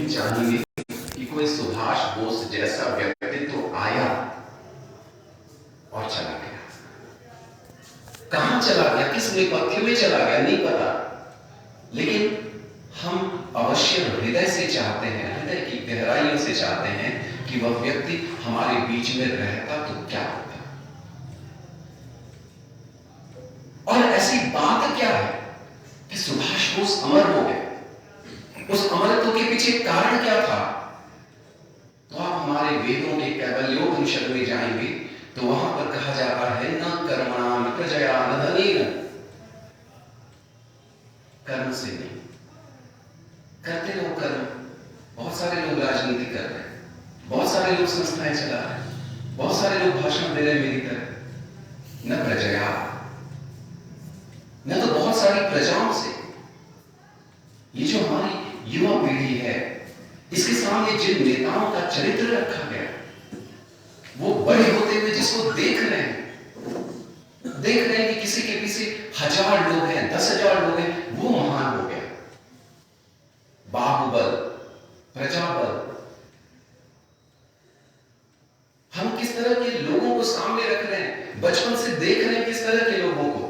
नहीं चाहेंगे कि कोई सुभाष बोस जैसा व्यक्तित्व आया और चला गया। कहां चला गया, किस नेपथ्य में चला गया नहीं पता, लेकिन हम अवश्य हृदय से चाहते हैं, हृदय की गहराइयों से चाहते हैं कि वह व्यक्ति हमारे बीच में रहता तो क्या होता। और ऐसी बात क्या है कि सुभाष बोस अमर हो गए। उस अमरत्व के पीछे कारण क्या था? तो आप हमारे वेदों के कैवल्योपनिषद में जाएंगे तो वहां पर कहा जाता है न कर्मणा न प्रजया न धनेन, कर्म से नहीं, करते रहो कर्म। बहुत सारे लोग राजनीति कर रहे हैं, बहुत सारे लोग संस्थाएं चला रहे हैं, बहुत सारे लोग भाषण दे रहे हैं मेरी तरह। न प्रजया, न तो बहुत सारी प्रजाओं से। ये जो हमारी युवा पीढ़ी है, इसके सामने जिन नेताओं का चरित्र रखा गया, वो बड़े होते हुए जिसको देख रहे हैं कि किसी के पीछे 1000 लोग हैं, 10,000 लोग हैं, वो महान हो गया। बाहुबल, प्रजाबल। हम किस तरह के लोगों को सामने रख रहे हैं, बचपन से देख रहे हैं किस तरह के लोगों को।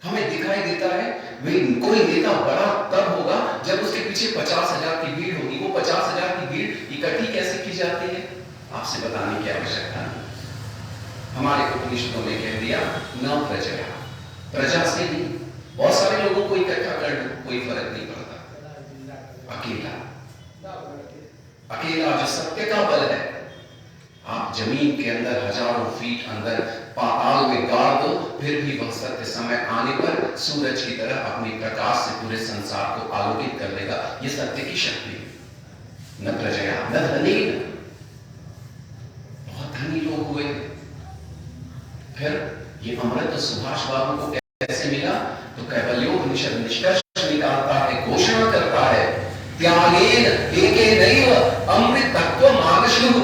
हमें दिखाई देता है कोई नेता बड़ा तब होगा जब उसके पीछे 50,000 की भीड़ होगी। वो 50,000 की भीड़ इकट्ठी कैसे की जाती है, आपसे बताने की आवश्यकता नहीं। हमारे उपनिषदों में कह दिया न प्रजया, प्रजा से नहीं। बहुत सारे लोगों को इकट्ठा कर लो, कोई फर्क नहीं पड़ता। अकेला जो सत्य का बल है, आप जमीन के अंदर हजारों फीट अंदर पाताल में गाड़ दो, फिर भी वह सत्य समय आने पर सूरज की तरह अपने प्रकाश से पूरे संसार को आलोकित कर देगा। यह सत्य की शक्ति है। न प्रजया न धनेन। बहुत धनी लोग हुए, फिर ये अमृत सुभाष बाबू को कैसे मिला? तो कैवल्योपनिषद निष्कर्ष निकालता है, घोषणा करता है, त्यागेन एकेनैव अमृतत्वम् आगशुः।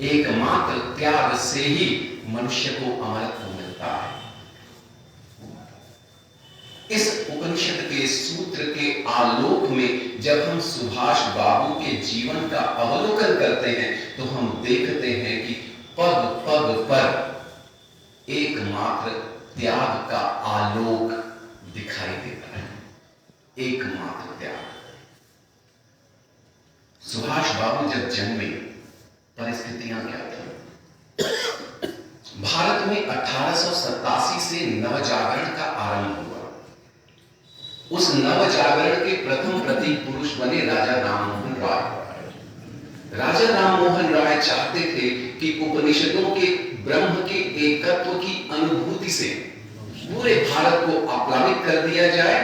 एकमात्र त्याग से ही मनुष्य को अमरत्व मिलता है। इस उपनिषद के सूत्र के आलोक में जब हम सुभाष बाबू के जीवन का अवलोकन करते हैं तो हम देखते हैं कि पग पग पर एकमात्र त्याग का आलोक दिखाई देता है। एकमात्र त्याग। सुभाष बाबू जब जन्मे, परिस्थितियां क्या थी? भारत में 1887 से नवजागरण का आरंभ हुआ। उस नवजागरण के प्रथम प्रतीक पुरुष बने राजा राममोहन राय। राजा राममोहन राय चाहते थे कि उपनिषदों के ब्रह्म के एकत्व की अनुभूति से पूरे भारत को आप्लावित कर दिया जाए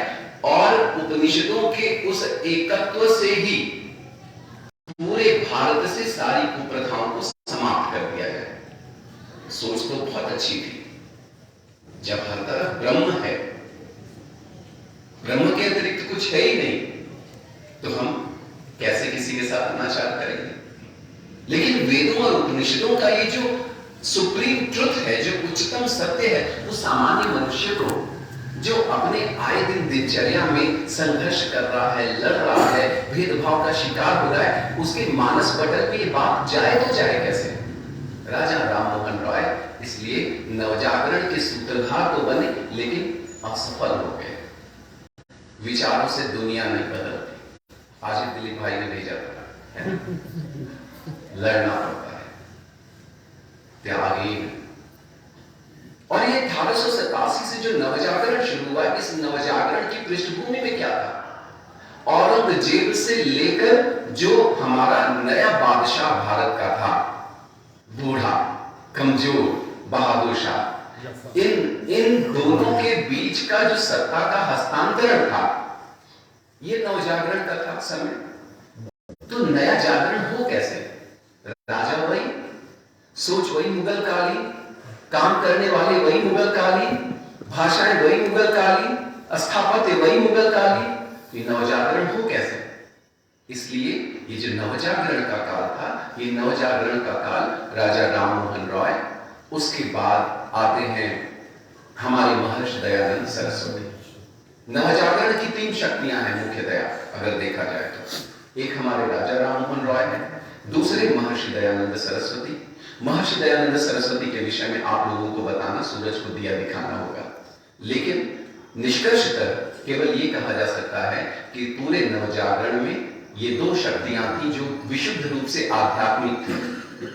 और उपनिषदों के उस एकत्व से ही पूरे भारत से सारी कुप्रथाओं को समाप्त कर दिया जाए। सोच तो बहुत अच्छी थी। जब हर तरफ ब्रह्म है, ब्रह्म के अतिरिक्त कुछ है ही नहीं, तो हम कैसे किसी के साथ अनाचार करेंगे? लेकिन वेदों और उपनिषदों का ये जो सुप्रीम ट्रुथ है, जो उच्चतम सत्य है, वो सामान्य मनुष्य को, जो अपने आए दिन दिनचर्या में संघर्ष कर रहा है, लड़ रहा है, भेदभाव का शिकार हो रहा है, उसके मानस पटल पे ये बात जाए तो जाए कैसे? राजा राममोहन राय इसलिए नवजागरण के सूत्रधार तो बने, लेकिन असफल हो गए। विचारों से दुनिया नहीं बदलती। आज दिलीप भाई ने भेजा था, लड़ना पड़ता है, त्यागी। और ये 1887 से जो नवजागरण शुरू हुआ, इस नवजागरण की पृष्ठभूमि में क्या था? औरंगजेब से लेकर जो हमारा नया बादशाह भारत का था, बूढ़ा, कमजोर, बहादुर शाह, इन दोनों के बीच का जो सत्ता का हस्तांतरण था, ये नवजागरण का था समय। तो नया जागरण हो कैसे? राजा वही, सोच वही मुगल कालीन, काम करने वाले वही मुगल कालीन, भाषाएं वही मुगल कालीन, स्थापत्य वही मुगल कालीन। ये नवजागरण हो कैसे? इसलिए ये जो नवजागरण का काल था, ये नवजागरण का काल राजा राममोहन रॉय, उसके बाद आते हैं हमारे महर्षि दयानंद सरस्वती। नवजागरण की 3 शक्तियां हैं मुख्यतया, अगर देखा जाए तो। एक हमारे राजा राममोहन रॉय है, दूसरे महर्षि दयानंद सरस्वती। महर्षि दयानंद सरस्वती के विषय में आप लोगों को बताना, सूरज को दिया दिखाना होगा, लेकिन निष्कर्षतः केवल ये कहा जा सकता है कि पूरे नवजागरण में ये दो शक्तियां थी जो विशुद्ध रूप से आध्यात्मिक थी।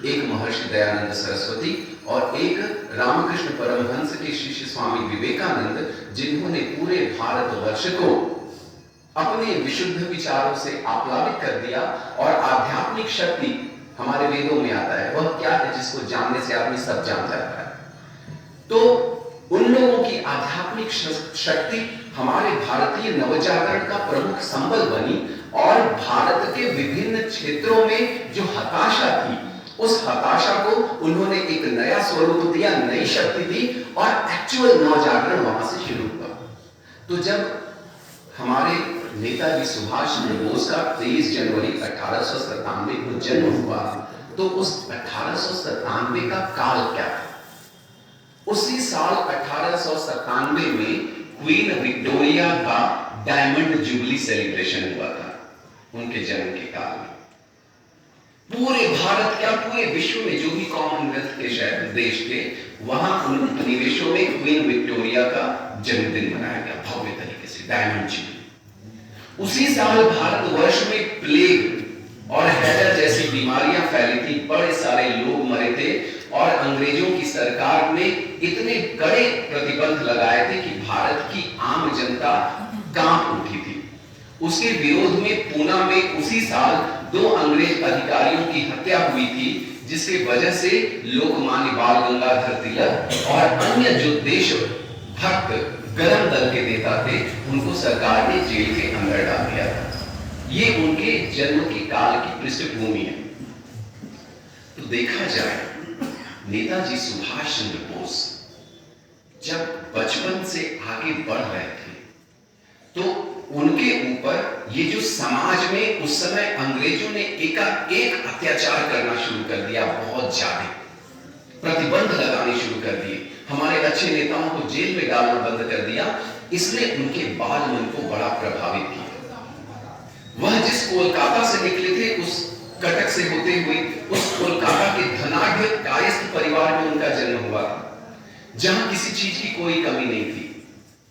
एक महर्षि दयानंद सरस्वती और एक रामकृष्ण परमहंस के शिष्य स्वामी विवेकानंद, जिन्होंने पूरे भारतवर्ष को अपने विशुद्ध विचारों से आप्लावित कर दिया। और आध्यात्मिक शक्ति हमारे वेदों में आता है, वह क्या है जिसको जानने से आदमी सब जान जाता है। तो उन लोगों की आध्यात्मिक शक्ति हमारे भारतीय नवजागरण का प्रमुख संबल बनी और भारत के विभिन्न क्षेत्रों में जो हताशा थी, उस हताशा को उन्होंने एक नया स्वरूप दिया, नई शक्ति दी और एक्चुअल नवजागरण वहां से शुरू हुआ। तो जब हमारे नेताजी सुभाष चंद्र बोस का 23 जनवरी 1897 को जन्म हुआ, तो उस 1897 का काल क्या था? उसी साल 1897 में क्वीन विक्टोरिया का डायमंड जुबली सेलिब्रेशन हुआ था उनके जन्म के काल में। पूरे भारत क्या, पूरे विश्व में जो भी कॉमनवेल्थ के शहर देश थे, वहां उन उपनिवेशों में क्वीन विक्टोरिया का जन्मदिन मनाया गया भव्य तरीके से, डायमंड जुबली। उसी साल भारतवर्ष में प्लेग और हैजा जैसी बीमारियां फैली थी, बड़े सारे लोग मरे थे और अंग्रेजों की सरकार ने इतने कड़े प्रतिबंध लगाए थे कि भारत की आम जनता कांप उठी थी। उसके विरोध में पूना में उसी साल 2 अंग्रेज अधिकारियों की हत्या हुई थी, जिसके वजह से लोकमान्य बाल गंगाधर तिलक और अन्य जो देशभक्त गरम दल के नेता थे, उनको सरकार ने जेल के अंदर डाल दिया था। ये उनके जन्म के काल की पृष्ठभूमि है। तो देखा जाए, नेताजी सुभाष चंद्र बोस जब बचपन से आगे बढ़ रहे थे, तो उनके ऊपर ये जो समाज में उस समय अंग्रेजों ने एकाएक अत्याचार करना शुरू कर दिया, बहुत ज्यादा प्रतिबंध लगाने शुरू कर दिए, हमारे अच्छे नेताओं को जेल में डालना बंद कर दिया। इसने उनके बाल मन को बड़ा प्रभावित किया। वह जिस कोलकाता से निकले थे, उस कटक से होते हुए उस कोलकाता के धनाढ्य कायस्थ परिवार में उनका जन्म हुआ, जहां किसी चीज की कोई कमी नहीं थी।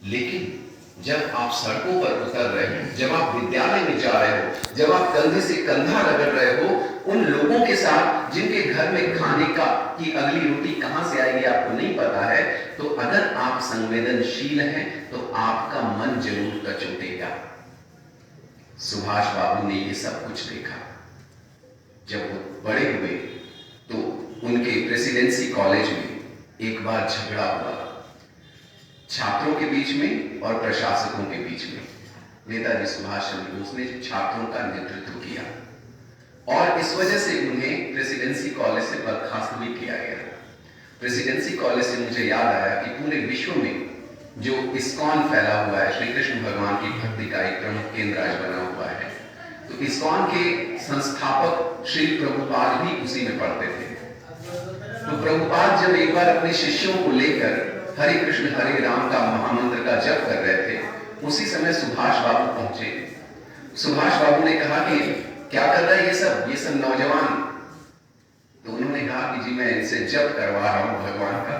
लेकिन जब आप सड़कों पर उतर रहे हो, जब आप विद्यालय में जा रहे हो, जब आप कंधे से कंधा रगड़ रहे हो उन लोगों के साथ जिनके घर में खाने का की अगली रोटी कहां से आएगी आपको नहीं पता है, तो अगर आप संवेदनशील हैं तो आपका मन जरूर कचोटेगा। सुभाष बाबू ने ये सब कुछ देखा। जब वो बड़े हुए तो उनके प्रेसिडेंसी कॉलेज में एक बार झगड़ा हुआ, छात्रों के बीच में और प्रशासकों के बीच में। नेताजी सुभाष चंद्र बोस ने छात्रों का नेतृत्व किया और इस वजह से उन्हें प्रेसिडेंसी कॉलेज से बर्खास्त भी किया गया। प्रेसिडेंसी कॉलेज से मुझे याद आया कि पूरे विश्व में जो इस्कॉन फैला हुआ है, श्री कृष्ण भगवान की भक्ति का एक प्रमुख केंद्र आज बना हुआ है, तो इस्कॉन के संस्थापक श्री प्रभुपाद भी उसी में पढ़ते थे। तो प्रभुपाद जब एक बार अपने शिष्यों को लेकर हरे कृष्ण हरे राम का महामंत्र का जप कर रहे थे, उसी समय सुभाष बाबू पहुंचे। सुभाष बाबू ने कहा कि क्या कर रहे हैं ये सब नौजवान? तो उन्होंने कहा कि जी मैं इनसे जप करवा रहा हूं भगवान का।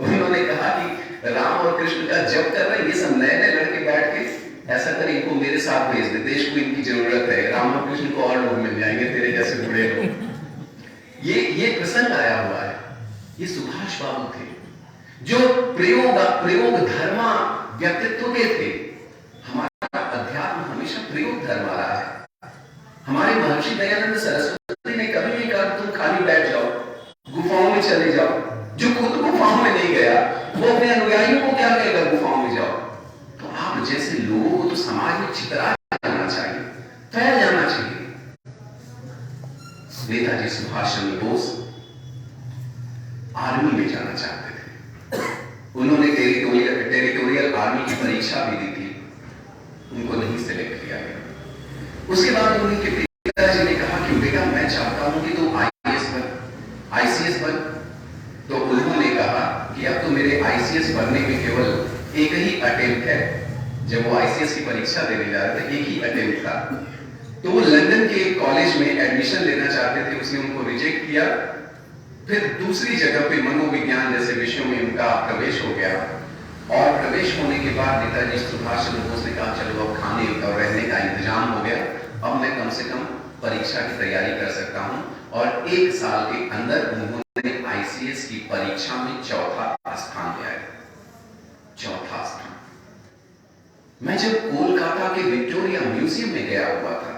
उन्होंने कहा कि राम और कृष्ण का जप कर रहे हैं, ये सब नए नए लड़के बैठ के, ऐसा कर इनको मेरे साथ भेज दे, देश को इनकी जरूरत है, राम और कृष्ण को और लोग मिल जाएंगे तेरे जैसे बूढ़े लोग। ये प्रसंग आया हुआ है। ये सुभाष बाबू थे जो प्रयोग धर्मा व्यक्तित्व के थे। हमारा अध्यात्म हमेशा प्रयोग धर्म रहा है। हमारे महर्षि दयानंद सरस्वती ने कभी नहीं कहा तुम खाली बैठ जाओ, गुफाओं में चले जाओ। जो खुद गुफाओं में नहीं गया वो अपने अनुयायियों को क्या कहेगा गुफाओं में जाओ? तो आप जैसे लोगों को तो समाज में छितरा जाना चाहिए, फैल जाना चाहिए। नेताजी सुभाष चंद्र बोस आर्मी में जाना चाहते थे। उन्होंने टेरिटोरियल आर्मी की परीक्षा भी दी थी, उनको नहीं सिलेक्ट किया गया। उसके बाद उनके पिताजी ने कहा कि बेटा मैं चाहता हूं कि तुम आईसीएस बन। तो उन्होंने कहा कि अब तो मेरे आईसीएस बनने में केवल एक ही अटेम्प्ट है। जब वो आईसीएस की परीक्षा देने जा रहे थे, एक ही अटेम्प्ट था। तो वो लंदन के कॉलेज में एडमिशन लेना चाहते थे, उसने उनको रिजेक्ट किया। फिर दूसरी जगह पे मनोविज्ञान जैसे विषयों में उनका प्रवेश हो गया, और प्रवेश होने के बाद नेताजी सुभाष चंद्र बोस ने कहा चलो अब खाने और रहने का इंतजाम हो गया, अब मैं कम से कम परीक्षा की तैयारी कर सकता हूं। और 1 साल के अंदर उन्होंने आईसीएस की परीक्षा में चौथा स्थान लिया है, चौथा स्थान। मैं जब कोलकाता के विक्टोरिया म्यूजियम में गया हुआ था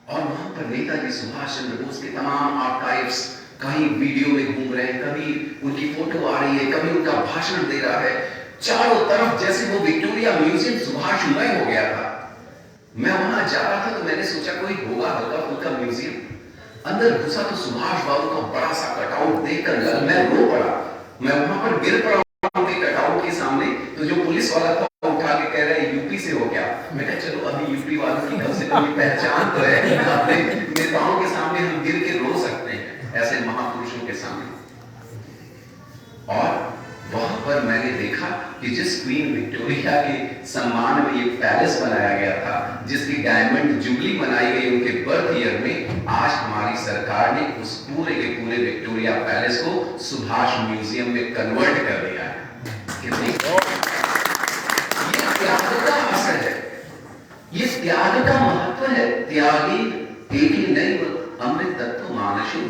और वहां पर नेताजी सुभाष चंद्र बोस के तमाम आर्काइव्स कहीं वीडियो में घूम रहे हैं, कभी उनकी फोटो आ रही है, कभी उनका भाषण दे रहा है, चारों तरफ जैसे वो विक्टोरिया म्यूजियम सुभाषमय हो गया था। मैं वहां जा रहा था तो मैंने सोचा कोई होगा हल्का फुल्का म्यूजियम, अंदर घुसा तो सुभाष बाबू का बड़ा सा कटआउट देखकर मैं रो पड़ा। मैं वहां पर गिर पड़ा उनके कटआउट के सामने, तो जो पुलिस वाला था उठा के कह रहा है यूपी से हो क्या। मैं कहा चलो अभी यूपी वालों की कम से कम पहचान तो है, अपने नेताओं के सामने हम गिर के रो सकते हैं, ऐसे महापुरुषों के सामने। और वहां पर मैंने देखा कि जिस क्वीन विक्टोरिया के सम्मान में ये पैलेस बनाया गया था, जिसकी डायमंड जुबली मनाई गई उनके बर्थ ईयर में, आज हमारी सरकार ने उस पूरे के पूरे विक्टोरिया पैलेस को सुभाष म्यूजियम में कन्वर्ट कर दिया है। कितनी ये त्याग का असर है, ये त्याग का महत्व है। त्यागी एक ही नहीं अमृत तत्व मानसु।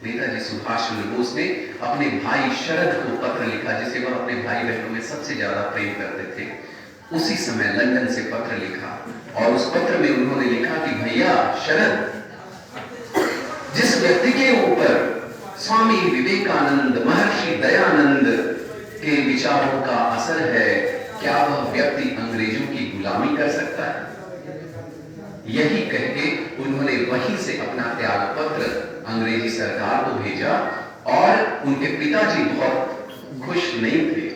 नेताजी सुभाष चंद्र बोस ने अपने भाई शरद को पत्र लिखा, जिसे वह अपने भाई बहनों में सबसे ज्यादा प्रेम करते थे। उसी समय लंदन से पत्र लिखा और उस पत्र में उन्होंने लिखा कि भैया शरद, जिस व्यक्ति के ऊपर स्वामी विवेकानंद, महर्षि दयानंद के विचारों का असर है, क्या वह व्यक्ति अंग्रेजों की गुलामी कर सकता है? यही कह के उन्होंने वहीं से अपना त्याग पत्र अंग्रेजी सरकार को भेजा। और उनके पिताजी बहुत खुश नहीं थे,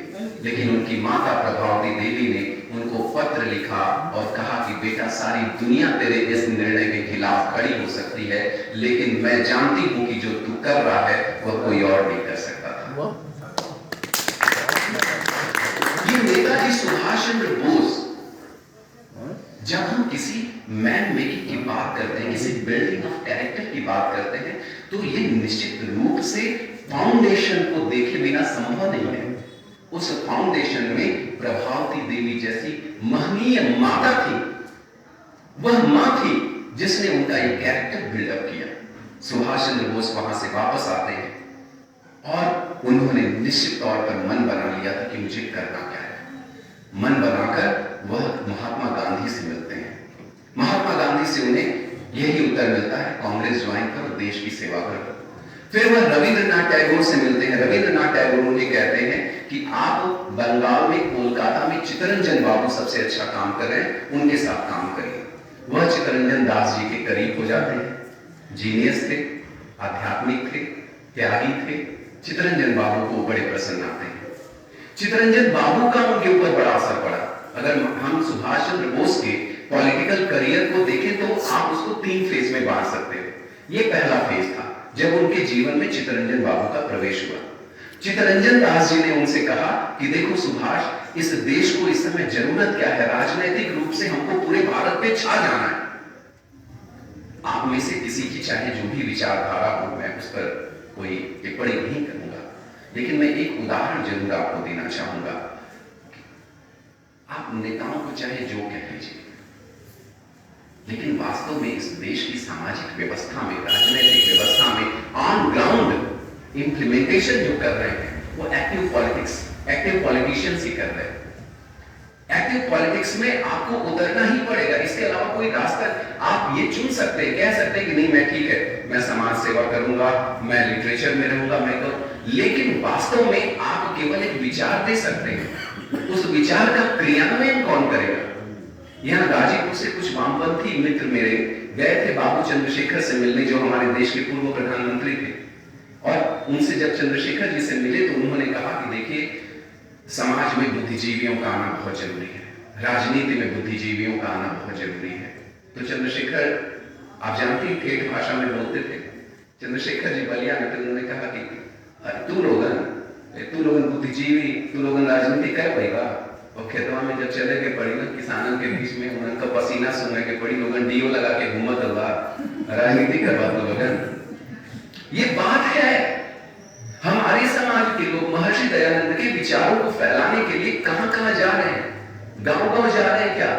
लेकिन उनकी माता प्रभावती देवी ने उनको पत्र लिखा और कहा कि बेटा सारी दुनिया तेरे इस निर्णय के खिलाफ खड़ी हो सकती है, लेकिन मैं जानती हूं कि जो तू कर रहा है वह कोई और नहीं कर सकता था। ये नेताजी सुभाष चंद्र बोस, जब हम किसी मैन मेकिंग की बात करते हैं, किसी बिल्डिंग ऑफ कैरेक्टर की बात करते हैं, तो ये निश्चित रूप से फाउंडेशन को देखे बिना संभव नहीं है। उस फाउंडेशन में प्रभावती देवी जैसी महनीय माता थी, वह मां थी जिसने उनका एक कैरेक्टर बिल्डअप किया। सुभाष चंद्र बोस वहां से वापस आते हैं और उन्होंने निश्चित तौर पर मन बना लिया था कि मुझे करना क्या है। मन बनाकर वह महात्मा गांधी से मिलते हैं। महात्मा गांधी से उन्हें यही उत्तर मिलता है, कांग्रेस ज्वाइन करो, देश की सेवा करो। फिर वह रविंद्रनाथ टैगोर से मिलते हैं। रविंद्रनाथ टैगोर उन्हें कहते हैं कि आप बंगाल में, कोलकाता में चित्तरंजन बाबू सबसे अच्छा काम कर रहे हैं, उनके साथ काम करिए। वह चित्तरंजन दास जी के करीब हो जाते हैं। जीनियस थे, आध्यात्मिक थे, त्यागी थे। चित्तरंजन बाबू को बड़े प्रसन्न आते हैं। चित्तरंजन बाबू का उनके ऊपर बड़ा असर पड़ा। अगर हम सुभाष चंद्र बोस के पॉलिटिकल करियर को देखें तो आप उसको 3 फेज में बांट सकते हो। ये पहला फेज था जब उनके जीवन में चित्तरंजन बाबू का प्रवेश हुआ। चित्तरंजन दास जी ने उनसे कहा कि देखो सुभाष, इस देश को इस समय जरूरत क्या है, राजनीतिक रूप से हमको पूरे भारत पे छा जाना है। आप में से किसी की चाहे जो भी विचारधारा हो, मैं उस पर कोई टिप्पणी नहीं करूंगा, लेकिन मैं एक उदाहरण जरूर आपको देना चाहूंगा। आप नेताओं को चाहे जो कह लीजिए, लेकिन वास्तव में इस देश की सामाजिक व्यवस्था में, राजनीतिक व्यवस्था में ऑन ग्राउंड इंप्लीमेंटेशन जो कर रहे हैं वो एक्टिव पॉलिटिक्स, एक्टिव पॉलिटिशियंस ही कर रहे हैं। एक्टिव पॉलिटिक्स में आपको उतरना ही पड़ेगा, इसके अलावा कोई रास्ता। आप ये चुन सकते हैं, कह सकते हैं कि नहीं मैं ठीक है, मैं समाज सेवा करूंगा, मैं लिटरेचर में रहूंगा, मैं करूं, लेकिन वास्तव में आप केवल एक विचार दे सकते हैं। उस विचार का क्रियान्वयन कौन करेगा? यहां गाजीपुर से कुछ वामपंथी मित्र मेरे गए थे बाबू चंद्रशेखर से मिलने, जो हमारे देश के पूर्व प्रधानमंत्री थे। और उनसे जब चंद्रशेखर जी से मिले तो उन्होंने कहा कि देखिए, समाज में बुद्धिजीवियों का आना बहुत जरूरी है, राजनीति में बुद्धिजीवियों का आना बहुत जरूरी है। तो चंद्रशेखर, आप जानते हैं, ठेठ भाषा में बोलते थे। चंद्रशेखर जी बलिया में, तो उन्होंने कहा कि तू लोगन बुद्धिजीवी, तू लोगन राजनीति कर पाएगा, और खेतवा में जब चले के पड़ी ना किसानों के बीच में उनका पसीना सुनने के पड़ी, लोगन डीओ लगा के घूमत हुआ राजनीति करवा तो लोगन। ये बात है, हमारे समाज के लोग महर्षि दयानंद के विचारों को फैलाने के लिए कहां-कहां जा रहे हैं, गांव-गांव जा रहे हैं। क्या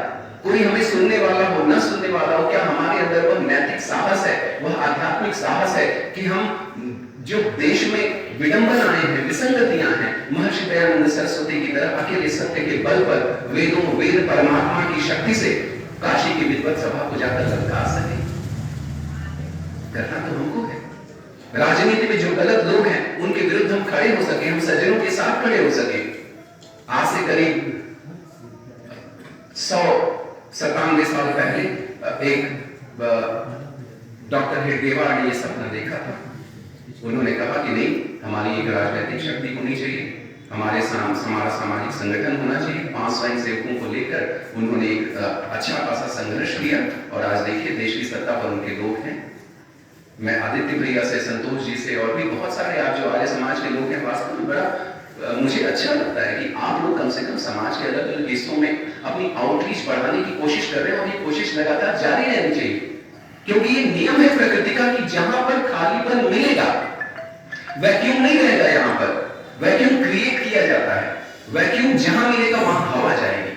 कोई हमें सुनने वाला हो, न सुनने वाला हो, क्या हमारे अंदर वह नैतिक साहस है, वह आध्यात्मिक साहस है कि हम जो देश में विडंबनाएं हैं, विसंगतियां हैं, महर्षि दयानंद सरस्वती की तरह अकेले सत्य के बल पर वेद परमात्मा की शक्ति से काशी की विद्वत सभा को जाकर ललकार सके? करना तो हमको है। राजनीति में जो गलत लोग हैं उनके विरुद्ध हम खड़े हो सके, हम सज्जनों के साथ खड़े हो सके। आज से करीब 197 साल पहले एक डॉक्टर हेडगेवार ने यह सपना देखा था। उन्होंने कहा कि नहीं, हमारी एक राजनीतिक शक्ति होनी चाहिए, हमारा सामाजिक संगठन होना चाहिए। 5 स्वयं सेवकों को लेकर उन्होंने एक अच्छा खासा संघर्ष किया और आज देखिए देश की सत्ता पर उनके लोग हैं। मैं आदित्य भैया से, संतोष जी से और भी बहुत सारे आप जो आर्य समाज के लोग हैं, वास्तव में बड़ा मुझे अच्छा लगता है कि आप लोग कम से कम समाज के अलग अलग हिस्सों में अपनी आउटरीच बढ़ाने की कोशिश कर रहे हैं और ये कोशिश लगातार जारी रहनी चाहिए, क्योंकि ये नियम है प्रकृति का कि जहां पर खालीपन मिलेगा, वैक्यूम नहीं रहेगा, यहां पर वैक्यूम क्रिएट किया जाता है। वैक्यूम जहां मिलेगा वहां हवा जाएगी,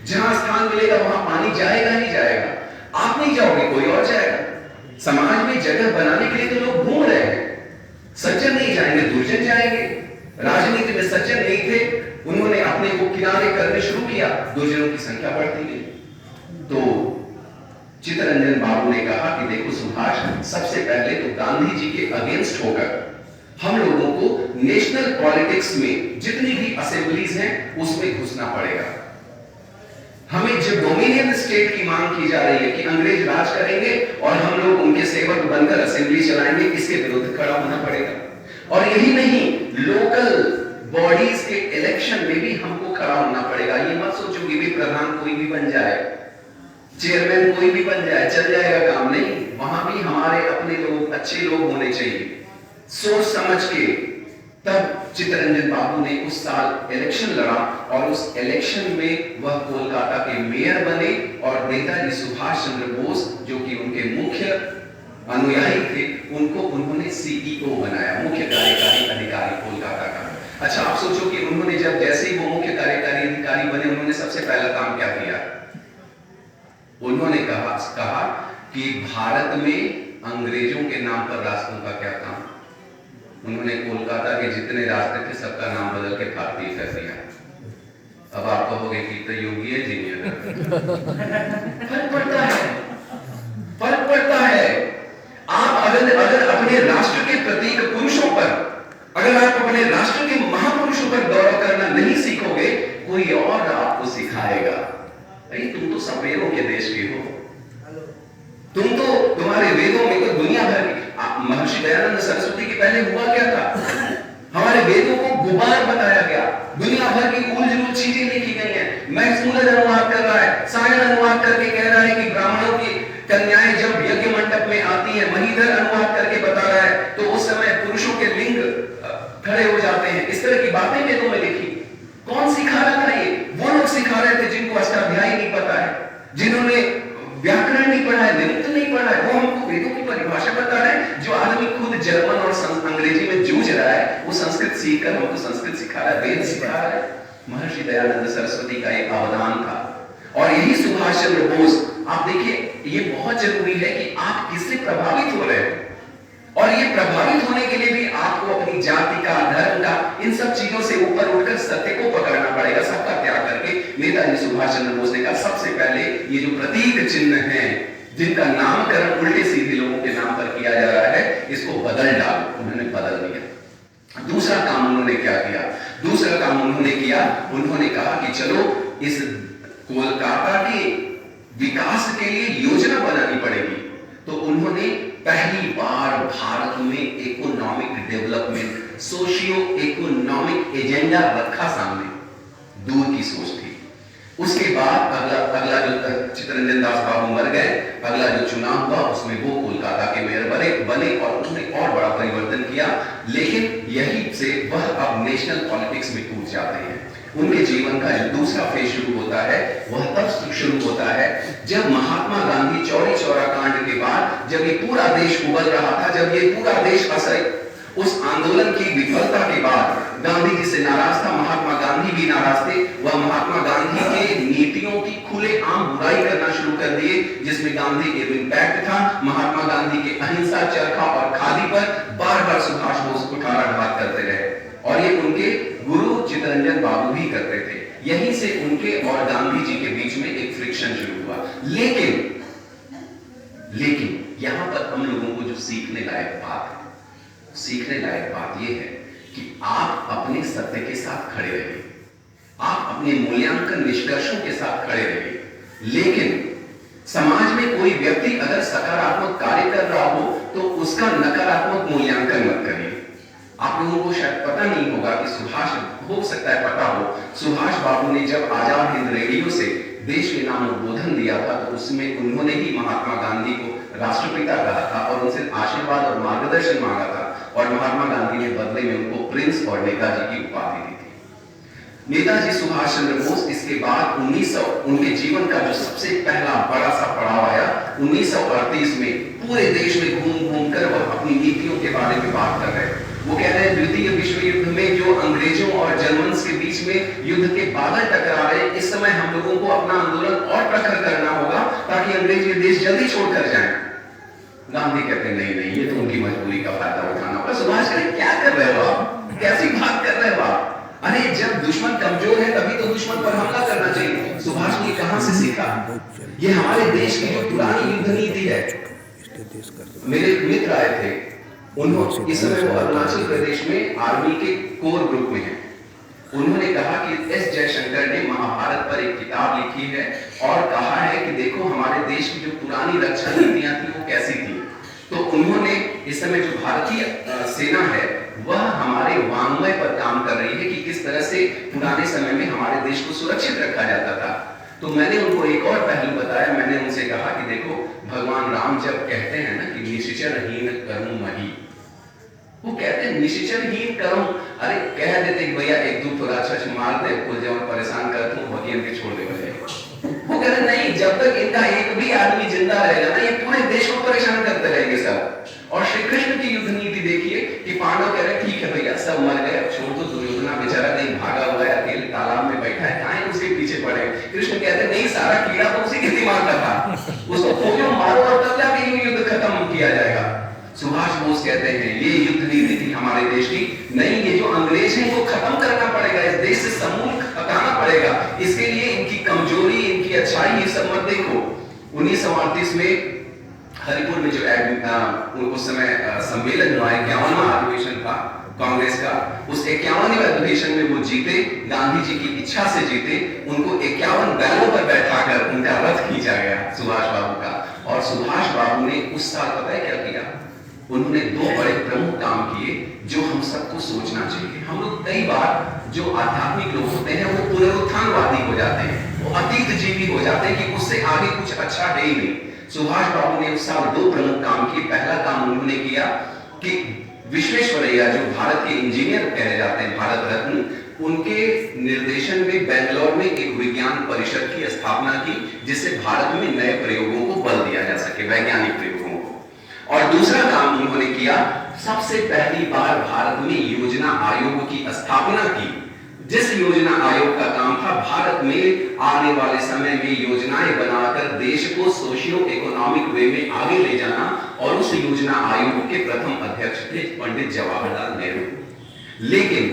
जहां स्थान मिलेगा वहां पानी जाएगा ही जाएगा। आप नहीं जाओगे, कोई और जाएगा। समाज में जगह बनाने के लिए तो लोग घूम रहे हैं, सज्जन नहीं जाएंगे, दुर्जन जाएंगे। राजनीति में सज्जन नहीं थे, उन्होंने अपने को किनारे करने शुरू किया, दुर्जनों की संख्या बढ़ती गई। तो चित्तरंजन बाबू ने कहा कि देखो सुभाष, सबसे पहले तो गांधी जी के अगेंस्ट होकर हम लोगों को नेशनल पॉलिटिक्स में जितनी भी असेंबलीज हैं उसमें घुसना पड़ेगा। हमें जो डोमिनियन स्टेट की मांग की जा रही है कि अंग्रेज राज करेंगे और हम लोग उनके सेवक बनकर असेंबली चलाएंगे, इसके विरुद्ध खड़ा होना पड़ेगा। और यही नहीं, लोकल बॉडीज के इलेक्शन में भी हमको खड़ा होना पड़ेगा। ये मत सोचो कि भी प्रधान कोई भी बन जाए, चेयरमैन कोई भी बन जाए, चल जाएगा काम, नहीं। वहां भी हमारे अपने लोग, अच्छे लोग होने चाहिए, सोच समझ के। तब चित्तरंजन बाबू ने उस साल इलेक्शन लड़ा और उस इलेक्शन में वह कोलकाता के मेयर बने और नेताजी सुभाष चंद्र बोस, जो कि उनके मुख्य अनुयायी थे, उनको उन्होंने सीईओ बनाया, मुख्य कार्यकारी अधिकारी कोलकाता का। अच्छा, आप सोचो कि उन्होंने जब जैसे ही वो मुख्य कार्यकारी अधिकारी बने, उन्होंने सबसे पहला काम क्या किया? उन्होंने कहा कि भारत में अंग्रेजों के नाम पर रास्तों का क्या काम। उन्होंने कोलकाता के जितने रास्ते थे सबका नाम बदल के भारतीय कर दिया। अब आप कहोगे कि तो योगी है, जीनियस। फर्क पड़ता है, फर्क पड़ता है। आप अगर अपने राष्ट्र के प्रतीक पुरुषों पर, अगर आप अपने राष्ट्र के महापुरुषों पर गौरव करना नहीं सीखोगे, कोई और आपको सिखाएगा। भाई तुम तो सपेरों के देश के हो, तुम तो, तुम्हारे वेदों में तो दुनिया भर की, महर्षि दयानंद सरस्वती के पहले हुआ क्या था? हमारे वेदों को गुबार बताया गया, दुनिया भर की उलझुल चीजें लिखी गई हैं। मैक्स मूलर अनुवाद कर रहा है, सायन अनुवाद करके कह रहा है कि ब्राह्मणों की कन्याएं जब यज्ञ मंडप में आती हैं, महीधर अनुवाद करके बता रहा है, तो उस समय पुरुषों के लिंग खड़े हो जाते हैं। इस तरह की बातें वेदों में लिखी। कौन सिखा रहा था ये? वो लोग सिखा रहे थे जिनको अष्टाध्यायी नहीं पता है, जिन्होंने व्याकरण नहीं पढ़ा है, निरुक्त नहीं पढ़ा है। वो हमको वेदों की परिभाषा बता रहे हैं। जो आदमी खुद जर्मन और अंग्रेजी में जूझ रहा है, वो संस्कृत सीखकर हमको संस्कृत सिखा रहा है, वेद सिखा रहा है। महर्षि दयानंद सरस्वती का एक अवदान था। और यही सुभाष चंद्र बोस, आप देखिए, ये बहुत जरूरी है कि आप किससे प्रभावित हो रहे हैं। और ये प्रभावित होने के लिए भी आपको अपनी जाति का, धर्म का, इन सब चीजों से ऊपर उठकर सत्य को पकड़ना पड़ेगा, सबका त्याग करके। नेताजी सुभाष चंद्र बोस ने कहा सबसे पहले ये जो प्रतीक चिन्ह हैं, जिनका नामकरण उल्टे सीधे लोगों के नाम पर किया जा रहा है, इसको बदल डालो। उन्होंने बदल दिया। दूसरा काम उन्होंने क्या किया? दूसरा काम उन्होंने किया, उन्होंने कहा कि चलो इस कोलकाता के विकास के लिए योजना बनानी पड़ेगी। तो उन्होंने पहली बार भारत में economic development, socio economic agenda रखा सामने। दूर की सोच थी। उसके बाद अगला जो चित्तरंजन दास बाबू मर गए, अगला जो चुनाव हुआ उसमें वो कोलकाता के मेयर बने और उन्होंने और बड़ा परिवर्तन किया। लेकिन यही से वह अब नेशनल पॉलिटिक्स में कूद जाते हैं। उनके जीवन का जो दूसरा फेज शुरू होता है वह तब शुरू होता है जब महात्मा गांधी चौरी चौरा कांड के बाद, जब ये पूरा देश उबल रहा था, जब ये पूरा देश उस आंदोलन की विफलता के बाद गांधी जी से नाराज था, महात्मा गांधी भी नाराज थे। वह महात्मा गांधी के नीतियों की खुलेआम बुराई करना शुरू कर दिए, जिसमें गांधी के इम्पैक्ट था। महात्मा गांधी के अहिंसा, चरखा और खादी पर बार बार सुभाष बोस कुठाराघात करते रहे और ये उनके गुरु चित्तरंजन बाबू भी करते थे। यहीं से उनके और गांधी जी के बीच में एक फ्रिक्शन शुरू हुआ। लेकिन यहां पर हम लोगों को जो सीखने लायक बात यह है कि आप अपने सत्य के साथ खड़े रहिए, आप अपने मूल्यांकन निष्कर्षों के साथ खड़े रहिए। लेकिन समाज में कोई व्यक्ति अगर सकारात्मक कार्य कर रहा हो तो उसका नकारात्मक मूल्यांकन मत करिए। आप लोगों को शायद पता नहीं होगा कि हो सकता है पता हो, सुभाष बाबू ने जब आजाद हिंद रेडियो से देश के नाम उद्बोधन दिया था तो उसमें उन्होंने ही महात्मा गांधी को राष्ट्रपिता कहा था और उनसे आशीर्वाद और मार्गदर्शन मांगा था और महात्मा गांधी ने बदले में उनको प्रिंस और नेताजी की उपाधि दी थी। नेताजी सुभाष चंद्र बोस इसके बाद 1900 उनके जीवन का जो सबसे पहला बड़ा सा पड़ाव आया 1938 में पूरे देश में घूम कर वह अपनी नीतियों के बारे में बात कर रहे। वो कह रहे हैं द्वितीय विश्व युद्ध में जो अंग्रेजों और जर्मन्स के बीच में युद्ध के बादल टकरा रहे, इस समय हम लोगों को अपना आंदोलन और प्रखर करना होगा ताकि अंग्रेज ये देश जल्दी छोड़कर जाएं। गांधी कहते नहीं, ये तो उनकी मजबूरी का फायदा उठाना होगा। सुभाष कहते क्या कर रहे हो आप, कैसी बात कर रहे हो आप? अरे जब दुश्मन कमजोर है तभी तो दुश्मन पर हमला करना चाहिए। सुभाष ने कहां से सीखा? ये हमारे देश की जो पुरानी युद्ध नीति है। मेरे मित्र आए थे, उन्होंने इस समय वो अरुणाचल प्रदेश में आर्मी के कोर ग्रुप में हैं। उन्होंने कहा कि एस जयशंकर ने महाभारत पर एक किताब लिखी है और कहा है कि देखो हमारे देश की जो पुरानी रक्षा नीतियां थी वो कैसी थी। तो उन्होंने इस समय जो भारतीय सेना है वह हमारे वांग्मय पर काम कर रही है कि किस तरह से पुराने समय में हमारे देश को सुरक्षित रखा जाता था। तो मैंने उनको एक और पहलू बताया। मैंने उनसे कहा कि देखो भगवान राम जब कहते हैं ना कि निश्चरहीन कर्म मही, वो कहते हैं निश्चरहीन कर्म। अरे कह देते कि भैया एक दो थोड़ा अच्छा मार दे, कुल जवान परेशान करते हूँ भगियन के छोड़ दे। वो कहते नहीं, जब तक इनका एक भी आदमी जिंदा रहेगा ना ये पूरे देश को परेशान करते रहेंगे सब। और श्री कृष्ण की युद्ध नीति देखिए कि पांडव कह रहे ठीक है भैया सब मर गए, अब छोड़ दो, दुर्योधना बेचारा कहीं भागा हुआ है, अकेले तालाब में बैठा है, काहे उसके पीछे पड़े। कृष्ण कहते नहीं, सारा कीड़ा तो उसी के दिमाग का था, उसको खोजो मारो और तब जाके ये युद्ध खत्म किया जाएगा। सुभाष बोस कहते हैं ये युद्ध नीति थी हमारे देश की, नहीं ये जो अंग्रेज हैं इनको खत्म करना पड़ेगा, इस देश से समूल हटाना पड़ेगा। इसके लिए इनकी कमजोरी, इनकी अच्छाई ये सब मत देखो। 1938 में हरिपुर में जो उस समय सम्मेलन हुआ, 51वां अधिवेशन था कांग्रेस का, उस 51वें अधिवेशन में वो जीते, गांधी जी की इच्छा से जीते। उनको 51 बैलों पर बैठाकर उनका रथ खींचा गया सुभाष बाबू का। और सुभाष बाबू ने उस साल पता है क्या किया? उन्होंने दो बड़े प्रमुख काम किए जो हम सबको सोचना चाहिए। हम लोग कई बार जो आध्यात्मिक लोग होते हैं वो पुनरुत्थानवादी हो जाते हैं, वो अतीत जीवी हो जाते हैं कि उससे आगे कुछ अच्छा है ही नहीं। सुभाष बाबू ने उस साल दो प्रमुख काम किए। पहला काम उन्होंने किया कि विश्वेश्वरैया जो भारत के इंजीनियर कहे जाते हैं, भारत रत्न, उनके निर्देशन में बेंगलोर में एक विज्ञान परिषद की स्थापना की जिससे भारत में नए प्रयोगों को बल दिया जा सके, वैज्ञानिक प्रयोगों को। और दूसरा काम उन्होंने किया, सबसे पहली बार भारत में योजना आयोग की स्थापना की, जिस योजना आयोग का काम था भारत में आने वाले समय में योजनाएं बनाकर देश को सोशियो इकोनॉमिक वे में आगे ले जाना। और उस योजना आयोग के प्रथम अध्यक्ष थे पंडित जवाहरलाल नेहरू। लेकिन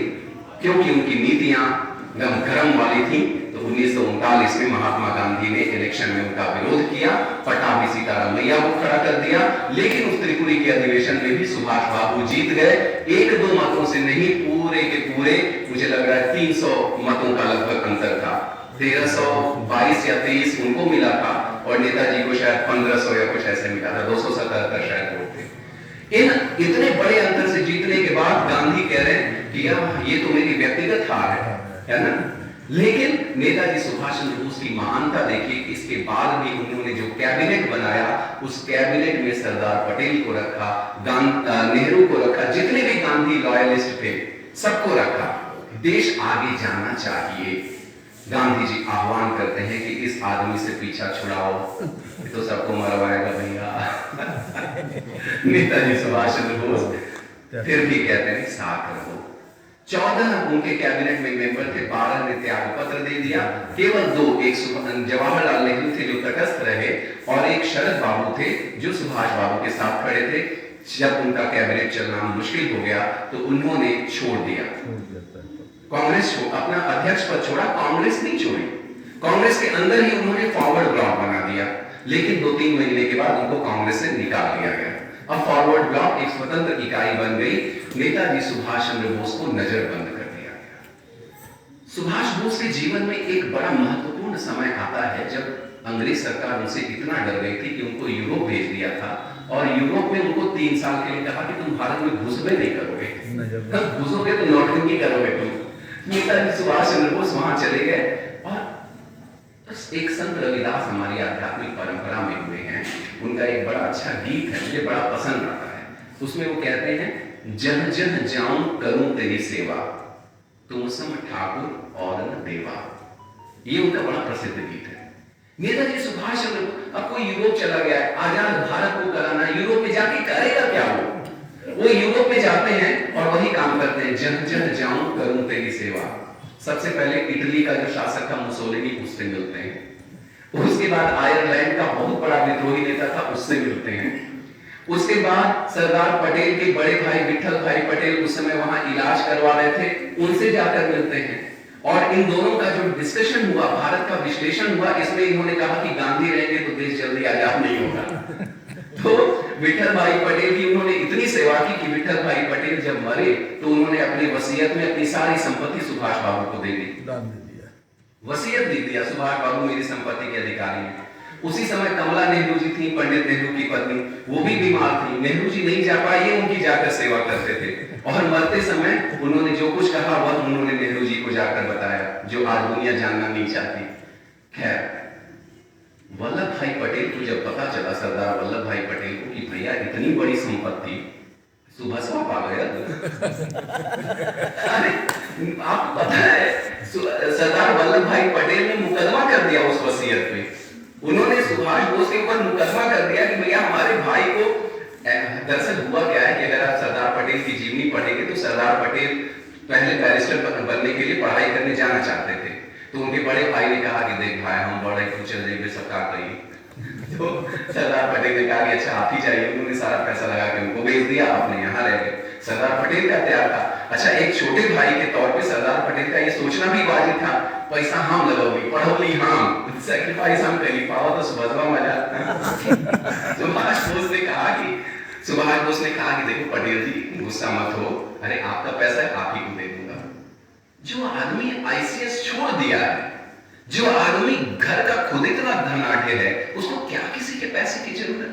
क्योंकि उनकी नीतियां गरम वाली थी तो 1939 में महात्मा गांधी ने इलेक्शन में उनका विरोध किया, पटाभी सीतारामैया को खड़ा कर दिया। लेकिन उस त्रिपुरी के अधिवेशन में भी सुभाष बाबू जीत गए, एक दो मतों से नहीं, पूरे के पूरे मुझे लग रहा है 300 मतों का लगभग अंतर था। 1322 या 23 उनको मिला था और नेताजी को शायद 1500 या कुछ ऐसे मिला था, 277 शायद वोट थे। इन इतने बड़े अंतर से जीतने के बाद गांधी कह रहे हैं कि ये तो मेरी व्यक्तिगत हार है ना। लेकिन नेताजी सुभाष चंद्र बोस की महानता देखिए, इसके बाद भी उन्होंने जो कैबिनेट बनाया उस कैबिनेट में सरदार पटेल को रखा, नेहरू को रखा, जितने भी गांधी लॉयलिस्ट थे सबको रखा। देश आगे जाना चाहिए। गांधी जी आह्वान करते हैं कि इस आदमी से पीछा छुड़ाओ, तो सबको मरवाएगा भैया। नेताजी सुभाष चंद्र बोस फिर भी कहते हैं साथ रहो। 14 उनके कैबिनेट में मेंबर थे, 12 ने त्याग पत्र दे दिया, केवल 2, एक जवाहरलाल नेहरू थे जो तटस्थ रहे और एक शरद बाबू थे जो सुभाष बाबू के साथ खड़े थे। जब उनका कैबिनेट चलना मुश्किल हो गया तो उन्होंने छोड़ दिया कांग्रेस को, अपना अध्यक्ष पद छोड़ा, कांग्रेस नहीं छोड़ी। कांग्रेस के अंदर ही उन्होंने फॉरवर्ड ब्लॉक बना दिया, लेकिन 2-3 महीने के बाद उनको कांग्रेस से निकाल दिया गया। अब फॉरवर्ड ब्लॉक एक स्वतंत्र इकाई बन गई। नेताजी सुभाष चंद्र बोस को नजरबंद कर दिया गया। सुभाष बोस के जीवन में एक बड़ा महत्वपूर्ण समय आता है जब अंग्रेज सरकार उनसे इतना डर गई थी कि उनको यूरोप भेज दिया था और यूरोप में उनको 3 साल के लिए कहा कि तुम भारत में घुसबे नहीं करोगे, घुसोगे तो नौटंकी करोगे तुम। नेताजी सुभाष चंद्र बोस वहां चले गए और एक संत रविदास हमारी आध्यात्मिक परंपरा में हुए हैं, उनका एक बड़ा अच्छा गीत है, मुझे बड़ा पसंद आता है। उसमें वो कहते हैं, जन जन जाऊं करूं तेरी सेवा, तुम सम ठाकुर और न देवा। ये उनका बड़ा प्रसिद्ध गीत है। नेताजी सुभाष चंद्र बोस, अब कोई यूरोप चला गया है, आजाद भारत को कराना, यूरोप में जाके करेगा क्या? वो यूरोप में जाते हैं और वही काम करते हैं, जन जन जाऊं करूं तेरी सेवा। सबसे पहले इटली का जो शासक था मुसोलिनी, उससे मिलते हैं। उसके बाद आयरलैंड का बहुत बड़ा विद्रोही नेता था, उससे मिलते हैं। उसके बाद सरदार पटेल के बड़े भाई विठल भाई पटेल उस समय वहां इलाज करवा रहे थे, उनसे जाकर मिलते हैं। और इन दोनों का जो डिस्कशन हुआ, भारत का विश्लेषण हुआ, इसमें इन्होंने कहा कि गांधी रहेंगे तो देश जल्दी आजाद नहीं होगा। तो विठल भाई पटेल की उन्होंने इतनी सेवा की कि विठल भाई पटेल जब मरे तो उन्होंने अपनी वसीयत में अपनी सारी संपत्ति सुभाष बाबू को दे दी, वसीयत दे दिया, सुभाष बाबू मेरी संपत्ति के अधिकारी हैं। उसी समय कमला नेहरू जी थी, पंडित नेहरू की पत्नी, वो भी बीमार थी, नेहरू जी नहीं जा पाए, ये उनकी जाकर सेवा करते थे। और मरते समय उन्होंने जो कुछ कहा वह उन्होंने नेहरू जी को जाकर बताया, जो आज दुनिया जानना नहीं चाहती। खैर, वल्लभ भाई पटेल को जब पता चला, सरदार वल्लभ भाई पटेल को, कि भैया इतनी बड़ी संपत्ति, सुबह स्वाप आ गया। आप पता है, सरदार वल्लभ भाई पटेल ने मुकदमा कर दिया उस वसीयत पे। उन्होंने सुभाष बोस के ऊपर मुकदमा कर दिया कि भैया हमारे भाई को, दरअसल हुआ क्या है कि अगर आप सरदार पटेल की जीवनी पढ़ेंगे तो सरदार पटेल पहले बैरिस्टर बनने के लिए पढ़ाई करने जाना चाहते थे। तो उनके बड़े भाई ने कहा कि देख भाई, हम बड़े कुछ चल जाएंगे, सब का करिए। तो सरदार पटेल ने कहा कि अच्छा आप ही जाइए। उन्होंने सारा पैसा लगा के उनको भेज दिया, आपने यहाँ रह गए। सरदार पटेल का त्याग था। अच्छा, एक छोटे भाई के तौर पे सरदार पटेल का ये सोचना भी वाजिब था, पैसा हम लगोगी, पढ़ोली हम, सैक्रिफाइस हम करी, पाओ तो सुबह मजा। सुभाष बोस ने कहा कि देखो पटेल जी, गुस्सा मत हो, अरे आपका पैसा है, आप ही को दे दूंगा। जो आदमी आईसीएस छोड़ दिया है, जो आदमी घर का खुद इतना धनाढ्य है, उसको क्या किसी के पैसे की जरूरत?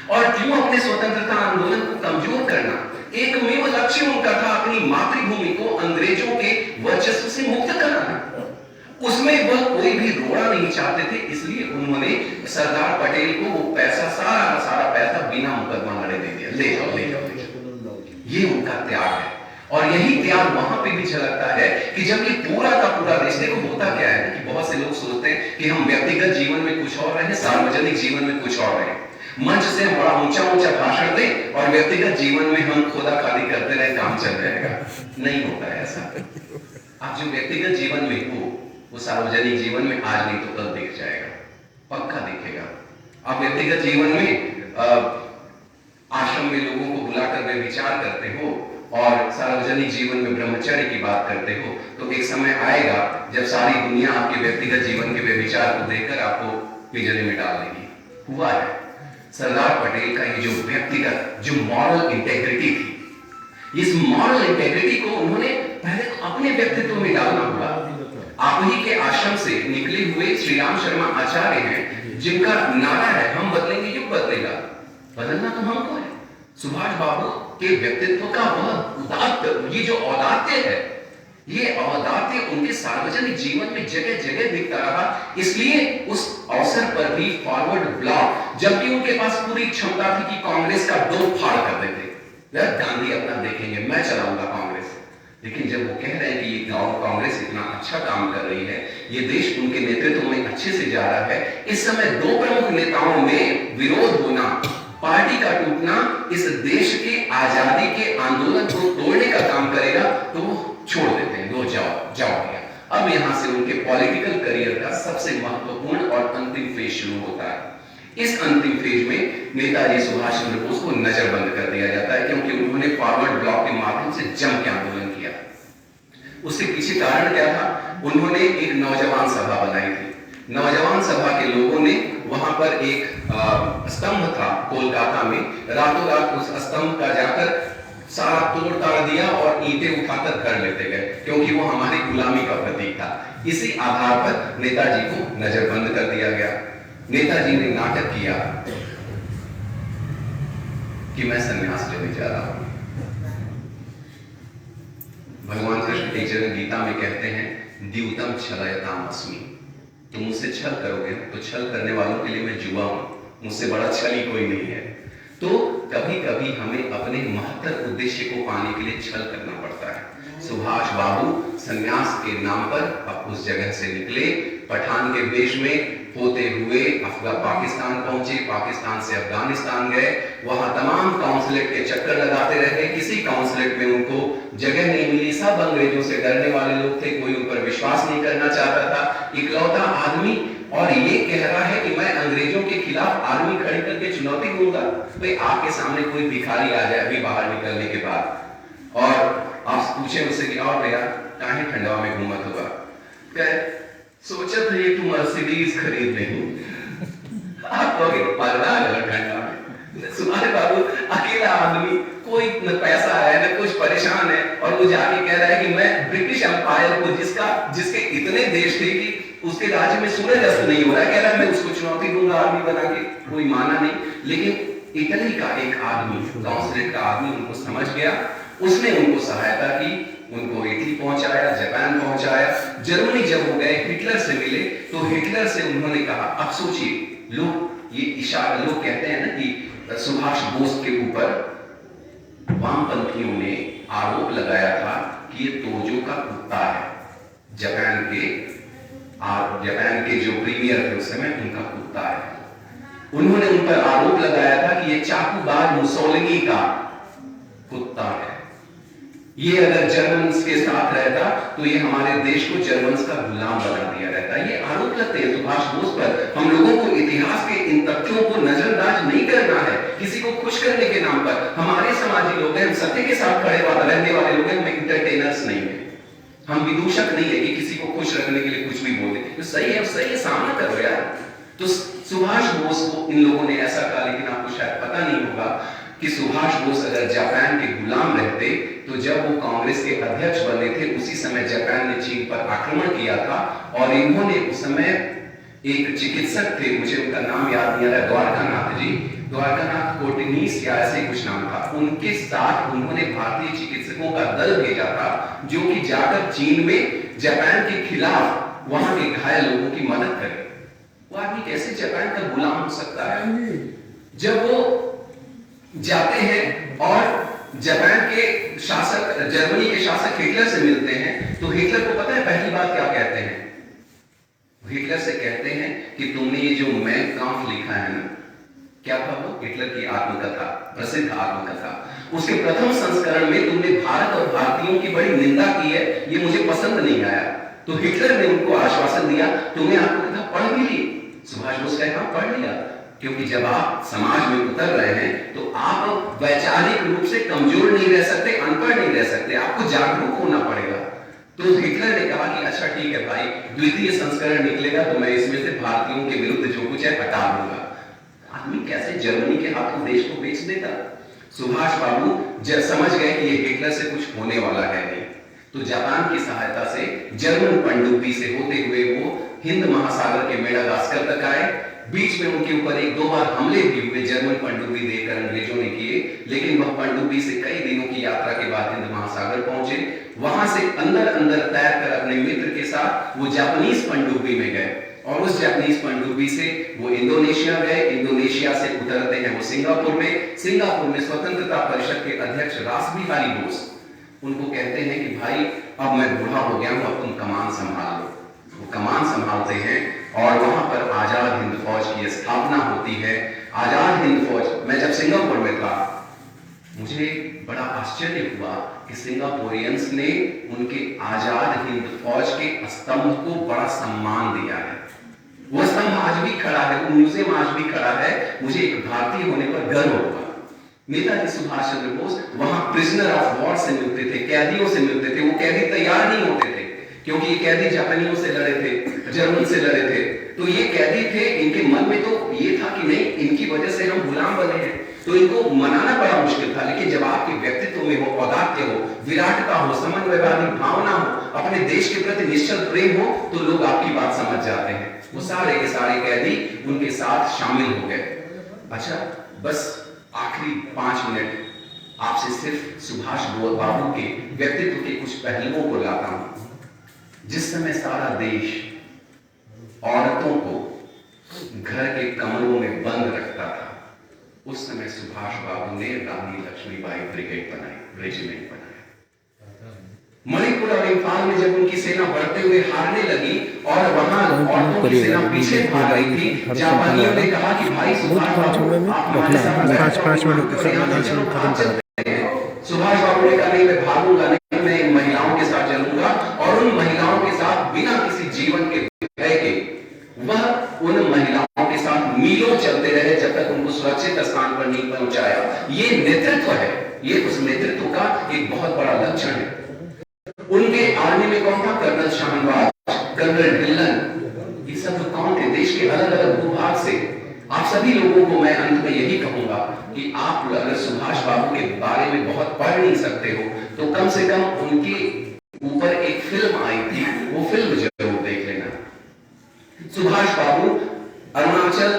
और क्यों अपने स्वतंत्रता आंदोलन को कमजोर करना? एकमेव लक्ष्य उनका था अपनी मातृभूमि को अंग्रेजों के वर्चस्व से मुक्त कराना। उसमें वह कोई भी रोड़ा नहीं चाहते थे, इसलिए उन्होंने सरदार पटेल को वो पैसा, सारा पैसा बिना मुकदमा लड़े दे दिया, ले जाओ ले जाओ ले जाओ। ये उनका त्याग है। और यही त्याग वहां पे भी झलकता है कि जब ये पूरा का पूरा देश, देखो होता क्या है कि बहुत से लोग सोचते हैं कि हम व्यक्तिगत जीवन में कुछ और रहे, सार्वजनिक जीवन में कुछ और रहे, मंच से बड़ा ऊंचा भाषण दें और व्यक्तिगत जीवन में हम खोदा खाली करते रहे, काम चल जाएगा। नहीं होता है ऐसा। आप जो व्यक्तिगत जीवन में हो वो सार्वजनिक जीवन में आज नहीं तो कल दिख जाएगा, पक्का दिखेगा। आप व्यक्तिगत जीवन में आश्रम में लोगों को बुलाकर वे विचार करते हो और सार्वजनिक जीवन में ब्रह्मचर्य की बात करते हो, तो एक समय आएगा जब सारी दुनिया आपके व्यक्तिगत जीवन के वे विचार को देखकर आपको पिंजरे में डाल देगी। हुआ है। सरदार पटेल का ये जो व्यक्तिगत, जो मॉरल इंटेग्रिटी थी, इस मॉरल इंटेग्रिटी को उन्होंने पहले तो अपने व्यक्तित्व में डालना हुआ। आप ही के आश्रम से निकले हुए श्री राम शर्मा आचार्य हैं, जिनका नारा है, हम बदलेंगे युग बदलेगा। बदलना तो हमको है। सुभाष बाबू के व्यक्तित्व का वह उदात्त, ये जो औदात्य है, ये औदात्य उनके सार्वजनिक जीवन में जगह जगह दिखता रहा। इसलिए उस अवसर पर भी फॉरवर्ड ब्लॉक, जबकि उनके पास पूरी क्षमता थी कि कांग्रेस का दो फाड़ कर देते, गांधी अपना देखेंगे, मैं चलाऊंगा कांग्रेस, लेकिन जब वो कह रहे हैं कि ये कांग्रेस इतना अच्छा काम कर रही है, ये देश उनके नेतृत्व में अच्छे से जा रहा है, इस समय दो प्रमुख नेताओं में विरोध होना, पार्टी का टूटना इस देश के आजादी के आंदोलन को तोड़ने का काम करेगा, तो वो छोड़ देते हैं, लो जाओ भैया। अब यहां से उनके पॉलिटिकल करियर का सबसे महत्वपूर्ण और अंतिम फेज शुरू होता है। इस अंतिम फेज में नेताजी सुभाष चंद्र बोस को नजरबंद कर दिया जाता है, क्योंकि उन्होंने फॉरवर्ड ब्लॉक के माध्यम से जम के आंदोलन किया। उसके पीछे कारण क्या था? उन्होंने एक नौजवान सभा बनाई थी। नौजवान सभा के लोगों ने वहां पर एक स्तंभ था कोलकाता में, रातों रात उस स्तंभ का जाकर सारा तोड़ ताड़ दिया और ईंटें उठाकर घर लेते गए, क्योंकि वो हमारी गुलामी का प्रतीक था। इसी आधार पर नेताजी को नजरबंद कर दिया गया। नेताजी ने नाटक किया कि मैं संन्यास लेने जा रहा हूं। भगवान कृष्ण एक जगह गीता में कहते हैं, द्यूतम छलयताम अस्मि, तुम मुझसे छल करोगे तो छल करने वालों के लिए मैं जुआ हूं, मुझसे बड़ा छली कोई नहीं है। तो कभी कभी हमें अपने महत्तर उद्देश्य को पाने के लिए छल करना पड़ता है। सुभाष बाबू संन्यास के नाम पर अब उस जगह से निकले, पठान के वेश में होते हुए पाकिस्तान पहुंचे, पाकिस्तान से अफगानिस्तान गए, वहां तमाम काउंसलेट के चक्कर लगाते रहे, किसी काउंसलेट में उनको जगह नहीं मिली, सब अंग्रेजों से डरने वाले लोग थे, कोई उन पर विश्वास नहीं करना चाहता था। इकलौता आदमी और ये कह रहा है कि मैं अंग्रेजों के खिलाफ आर्मी खड़ी करके चुनौती दूंगा। भाई आपके सामने कोई भिखारी आ जाए अभी बाहर निकलने के बाद और आप पूछे उससे कि और भैया काहे ठंडवा में घूमत हुआ, सोचत है कि मर्सिडीज खरीद नहीं आप लोग पलड़ा ठंडा में। सुभाष बाबू अकेला आदमी, कोई न पैसा है न कुछ परेशान है, और वो जाके कह रहा है कि मैं ब्रिटिश एम्पायर को जिसके इतने देश थे कि उसके राज्य में सूरज अस्त नहीं हो रहा है, कह रहा है मैं उसको चुनौती दूंगा आर्मी बना के। कोई माना नहीं, लेकिन इटली का एक आदमी, काउंसलेट का आदमी उनको समझ गया, उसने उनको सहायता की, उनको इटली पहुंचाया, जापान पहुंचाया। जर्मनी जब वो गए हिटलर से मिले, तो हिटलर से उन्होंने कहा, अब सोचिए लोग ये इशारा, लोग कहते हैं ना कि सुभाष बोस के ऊपर वामपंथियों ने आरोप लगाया था कि ये तोजो का कुत्ता है, जापान के जो प्रीमियर थे उस समय उनका कुत्ता है। उन्होंने उन पर आरोप लगाया था कि ये चाकूबाज मुसोलिनी का कुत्ता है, ये अगर जर्मन्स के साथ रहता तो ये हमारे देश को जर्मन्स का गुलाम बना दिया रहता। ये आरोप लगते हैं सुभाष बोस पर। हम लोगों को इतिहास के इन तथ्यों को नजरअंदाज नहीं करना है किसी को खुश करने के नाम पर। हमारे समाजी लोग हैं, हम सत्य के साथ खड़े रहने वाले लोग हैं, हम इंटरटेनर्स नहीं है, हम विदूषक नहीं है कि किसी को खुश रखने के लिए कुछ भी बोल दे। तो सही है सामना करो यार। तो सुभाष बोस को इन लोगों ने ऐसा कहा, लेकिन आपको शायद पता नहीं होगा कि सुभाष बोस अगर जापान के गुलाम रहते तो जब वो कांग्रेस के अध्यक्ष बने थे उसी समय जापान ने चीन पर आक्रमण किया था, और इन्होंने उस समय एक चिकित्सक थे, मुझे उनका नाम याद नहीं आ रहा, द्वारकानाथ जी, द्वारकानाथ कोटिनीस या ऐसे कुछ नाम था, उनके साथ उन्होंने भारतीय चिकित्सकों का दल भेजा था जो कि जाकर चीन में जापान के खिलाफ वहां के घायल लोगों की मदद करे। वो आदमी कैसे जापान का गुलाम हो सकता है? जब वो जाते हैं और जापान के शासक, जर्मनी के शासक हिटलर से मिलते हैं, तो हिटलर को पता है पहली बात क्या कहते हैं? हिटलर से कहते हैं कि तुमने ये जो मैं कांफ लिखा है ना, क्या था वो? हिटलर की आत्मकथा, प्रसिद्ध आत्मकथा, उसके प्रथम संस्करण में तुमने भारत और भारतीयों की बड़ी निंदा की है, ये मुझे पसंद नहीं आया। तो हिटलर ने उनको आश्वासन दिया, तुमने आत्मकथा पढ़ भी ली? सुभाष बोस कहे हाँ पढ़ लिया, क्योंकि जब आप समाज में उतर रहे हैं तो आप वैचारिक रूप से कमजोर नहीं रह सकते, अनपढ़ नहीं रह सकते, आपको जागरूक होना पड़ेगा। तो हिटलर ने कहा कि अच्छा ठीक है भाई, द्वितीय संस्करण निकलेगा तो मैं इसमें से भारतीयों के विरुद्ध जो कुछ है हटा दूंगा। आदमी कैसे जर्मनी के हाथों देश को बेच देता? सुभाष बाबू जब समझ गए कि ये हिटलर से कुछ होने वाला है नहीं, तो जापान की सहायता से जर्मन पनडुब्बी से होते हुए वो हिंद महासागर के मेडागास्कर तक आए। बीच में उनके ऊपर एक दो बार हमले भी हुए, जर्मन पनडुब्बी देकर अंग्रेजों ने किए, लेकिन वह पनडुब्बी से कई दिनों की यात्रा के बाद हिंद महासागर पहुंचे। वहां से अंदर अंदर तैरकर अपने मित्र के साथ वो जापानीज पनडुब्बी में गए, और उस जापानीज पनडुब्बी से वो इंडोनेशिया गए। इंडोनेशिया से उतरते हैं वो सिंगापुर में। सिंगापुर में स्वतंत्रता परिषद के अध्यक्ष रासबिहारी बोस उनको कहते हैं कि भाई अब मैं बूढ़ा हो गया हूं, अब तुम कमान संभाल लो। वो कमान संभालते हैं और वहां पर आजाद हिंद फौज की स्थापना होती है। आजाद हिंद फौज, मैं जब सिंगापुर में था मुझे बड़ा आश्चर्य हुआ कि सिंगापुरियंस ने उनके आजाद हिंद फौज के स्तंभ को बड़ा सम्मान दिया है। वो स्तंभ आज भी खड़ा है, वो म्यूजियम आज भी खड़ा है। मुझे एक भारतीय होने पर गर्व हुआ। नेताजी सुभाष चंद्र बोस वहां प्रिजनर ऑफ वॉर से मिलते थे, कैदियों से मिलते थे। वो कैदी तैयार नहीं होते थे क्योंकि ये कैदी जापानियों से लड़े थे, जर्मन से लड़े थे। तो ये कैदी थे, इनके मन में तो ये था कि नहीं, इनकी वजह से हम गुलाम बने हैं, तो इनको मनाना बड़ा मुश्किल था। लेकिन जब आपके व्यक्तित्व में हो, औदार्य हो, विराटता हो, समन्वयवादी भावना हो, अपने देश के प्रति निश्चल प्रेम हो, तो लोग आपकी बात समझ जाते हैं। वो सारे के सारे कैदी उनके साथ शामिल हो गए। अच्छा, बस आखिरी 5 मिनट आपसे सिर्फ सुभाष बाबू के व्यक्तित्व के कुछ पहलुओं को लाता हूं। जिस समय सारा देश औरतों को घर के कमरों में बंद रखता था, उस समय सुभाष बाबू ने रानी लक्ष्मीबाई ब्रिगेड बनाई, रेजिमेंट बनाया। मणिपुर और इम्फाल में जब उनकी सेना बढ़ते हुए हारने लगी और वहां औरतों की सेना पीछे भाग रही थी, जापानियों ने कहा कि भाई सुभाष बाबू आप हमारे साथ 5 मिनट खत्म कर दें। सुभाष बाबू ने कहा नहीं, मैं भागूंगा नहीं, मैं इन महिलाओं के साथ चलूंगा और उन महिलाओं के साथ बिना किसी जीवन के भय के वह उन महिलाओं के साथ मीलों चलते रहे जब तक उनको सुरक्षित स्थान पर नहीं पहुंचाया। ये नेतृत्व है, ये उस नेतृत्व का एक बहुत बड़ा लक्षण है। उनके आर्मी में कौन था? कर्नल शाहनवाज, कर्नल ढिल्लन, ये सब कौन थे? देश के अलग अलग भूभाग से। आप सभी लोगों को मैं अंत में यही कहूंगा कि आप अगर सुभाष बाबू के बारे में बहुत पढ़ नहीं सकते हो तो कम से कम उनके ऊपर एक फिल्म आई थी, वो फिल्म जरूर देख लेना। सुभाष बाबू अरुणाचल,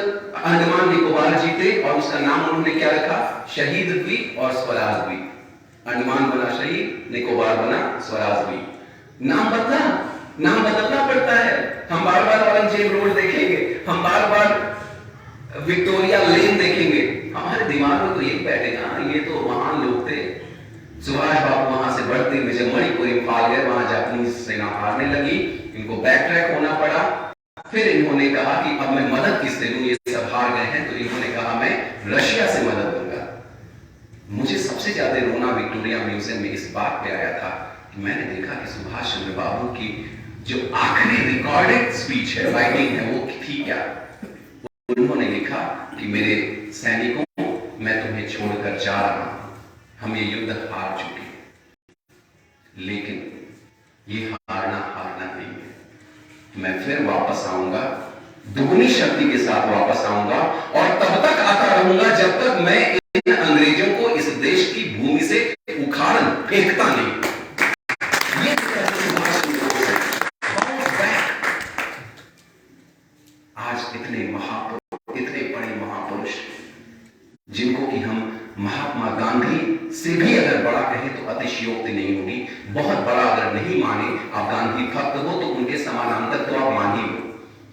अंडमान निकोबार जीते और उसका नाम उन्होंने क्या रखा? शहीद द्वीप और स्वराज द्वीप। अंडमान बना शहीद, निकोबार बना स्वराज द्वीप। नाम बदलना पड़ता है। हम बार बार औरंगजेब रोड देखेंगे, हम बार बार विक्टोरिया लेन देखेंगे, हमारे दिमाग में तो ये बैठेगा ये तो महान लोग थे। सुभाष बाबू वहां से बढ़ते हुए जब मणिपुर इम्फाल गए, वहां जापानीज सेना हारने लगी, इनको बैक ट्रैक होना पड़ा। फिर इन्होंने कहा कि अब मैं मदद किससे लूं, ये सब हार गए हैं, तो इन्होंने कहा मैं रशिया से मदद लूंगा। मुझे सबसे ज्यादा रोना विक्टोरिया म्यूजियम में इस बात पे आया था कि मैंने देखा कि सुभाष चंद्र बाबू की जो आखिरी रिकॉर्डेड स्पीच है, राइटिंग है, वो थी क्या? उन्होंने लिखा कि मेरे सैनिकों, मैं तुम्हें छोड़कर जा रहा हूं, हम ये युद्ध हार चुके, लेकिन ये हारना नहीं है। मैं फिर वापस आऊंगा, दुगनी शक्ति के साथ वापस आऊंगा और तब तक आता रहूंगा जब तक मैं इन अंग्रेजों को इस देश की भूमि से उखाड़ फेंकता नहीं। ये आज इतने महापुरुष, इतने बड़े महापुरुष जिनको कि हम महात्मा गांधी से भी अगर बड़ा कहें तो अतिशयोक्ति नहीं होगी। बहुत बड़ा अगर नहीं माने आप गांधी भक्त हो तो उनके समानांतर तो आप मान ही लो,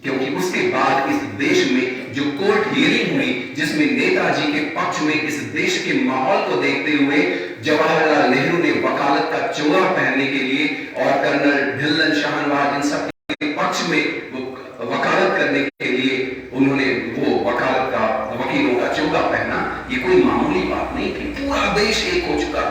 क्योंकि उसके बाद इस देश में जो कोर्ट हियरिंग हुई जिसमें नेताजी के पक्ष में इस देश के माहौल को देखते हुए जवाहरलाल नेहरू ने वकालत का चोगा पहनने के लिए और कर्नल ढिल्लन, शाहनवाज, इन सब के पक्ष में वकालत करने के लिए उन्होंने वो वकालत का, वकीलों का चोगा पहना, ये कोई मामूली बात नहीं थी। पूरा देश एक हो चुका